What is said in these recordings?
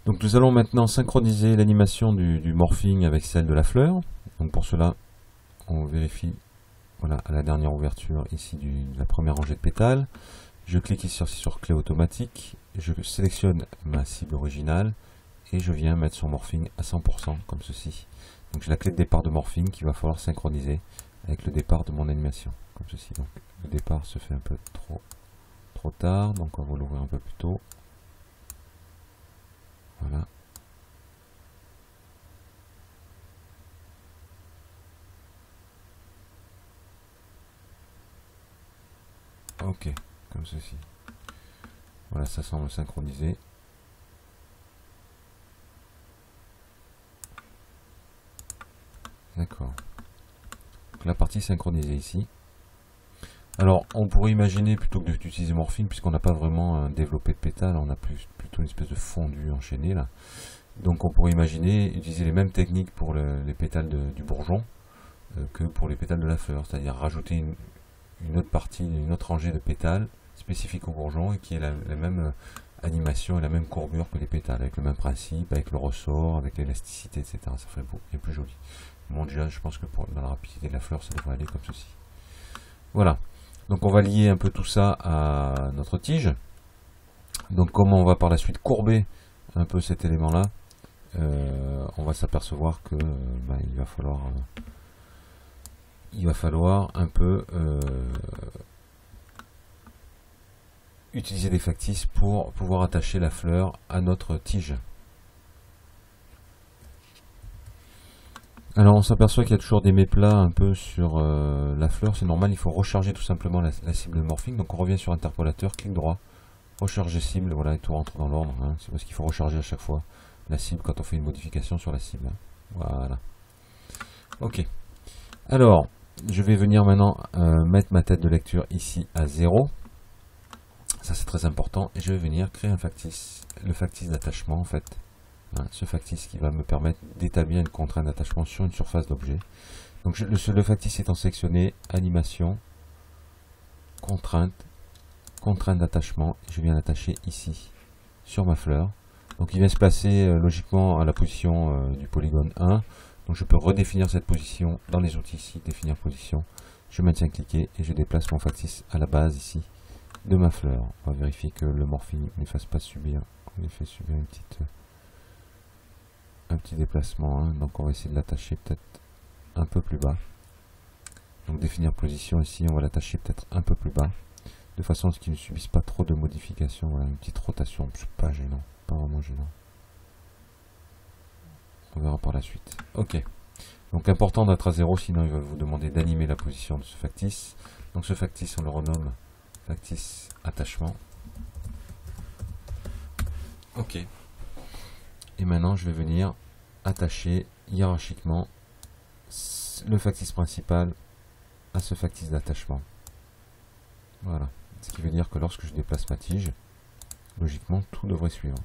Donc nous allons maintenant synchroniser l'animation du morphing avec celle de la fleur. Donc pour cela, on vérifie, voilà, à la dernière ouverture ici de la première rangée de pétales. Je clique ici sur clé automatique, je sélectionne ma cible originale et je viens mettre son morphing à 100% comme ceci. Donc j'ai la clé de départ de morphing qu'il va falloir synchroniser avec le départ de mon animation, comme ceci. Donc le départ se fait un peu trop tard, donc on va l'ouvrir un peu plus tôt. Voilà. Ok, comme ceci. Voilà, ça semble synchronisé. D'accord. Donc la partie synchronisée ici. Alors, on pourrait imaginer, plutôt que d'utiliser morphing, puisqu'on n'a pas vraiment développé de pétales, on a plutôt une espèce de fondu enchaîné là. Donc on pourrait imaginer utiliser les mêmes techniques pour les pétales du bourgeon que pour les pétales de la fleur, c'est-à-dire rajouter une autre partie, une autre rangée de pétales spécifiques au bourgeon et qui est la même animation et la même courbure que les pétales, avec le même principe, avec le ressort, avec l'élasticité, etc. Ça ferait beau et plus joli. Bon, déjà, je pense que dans la rapidité de la fleur, ça devrait aller comme ceci. Voilà. Donc on va lier un peu tout ça à notre tige. Donc comment on va par la suite courber un peu cet élément-là, on va s'apercevoir que il va falloir un peu utiliser des factices pour pouvoir attacher la fleur à notre tige. Alors on s'aperçoit qu'il y a toujours des méplats un peu sur la fleur, c'est normal, il faut recharger tout simplement la cible de morphing. Donc on revient sur interpolateur, clic droit, recharger cible, voilà, et tout rentre dans l'ordre, hein. C'est parce qu'il faut recharger à chaque fois la cible quand on fait une modification sur la cible, hein. Voilà. Ok. Alors, je vais venir maintenant mettre ma tête de lecture ici à 0. Ça c'est très important. Et je vais venir créer un factice, le factice d'attachement en fait. Hein, ce factice qui va me permettre d'établir une contrainte d'attachement sur une surface d'objet. Donc le factice étant sélectionné, animation, contrainte d'attachement, je viens l'attacher ici, sur ma fleur. Donc il vient se placer logiquement à la position du polygone 1. Donc je peux redéfinir cette position dans les outils ici, définir position. Je maintiens cliqué et je déplace mon factice à la base ici de ma fleur. On va vérifier que le morphing ne fasse pas subir, on lui fait subir un petit déplacement, hein. Donc on va essayer de l'attacher peut-être un peu plus bas. Donc définir position ici, on va l'attacher peut-être un peu plus bas, de façon à ce qu'il ne subisse pas trop de modifications. Voilà, une petite rotation, c'est pas gênant, pas vraiment gênant. On verra par la suite. Ok. Donc important d'être à 0, sinon il va vous demander d'animer la position de ce factice. Donc ce factice, on le renomme factice attachement. Ok. Et maintenant, je vais venir attacher hiérarchiquement le factice principal à ce factice d'attachement. Voilà. Ce qui veut dire que lorsque je déplace ma tige, logiquement, tout devrait suivre.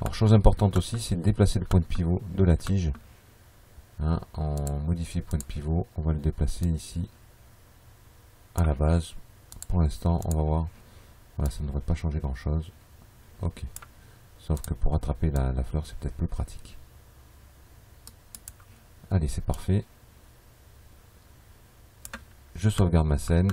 Alors, chose importante aussi, c'est de déplacer le point de pivot de la tige. Hein, on modifie le point de pivot, on va le déplacer ici à la base. Pour l'instant, on va voir. Voilà, ça ne devrait pas changer grand chose. Ok. Sauf que pour attraper la fleur, c'est peut-être plus pratique. Allez, c'est parfait. Je sauvegarde ma scène.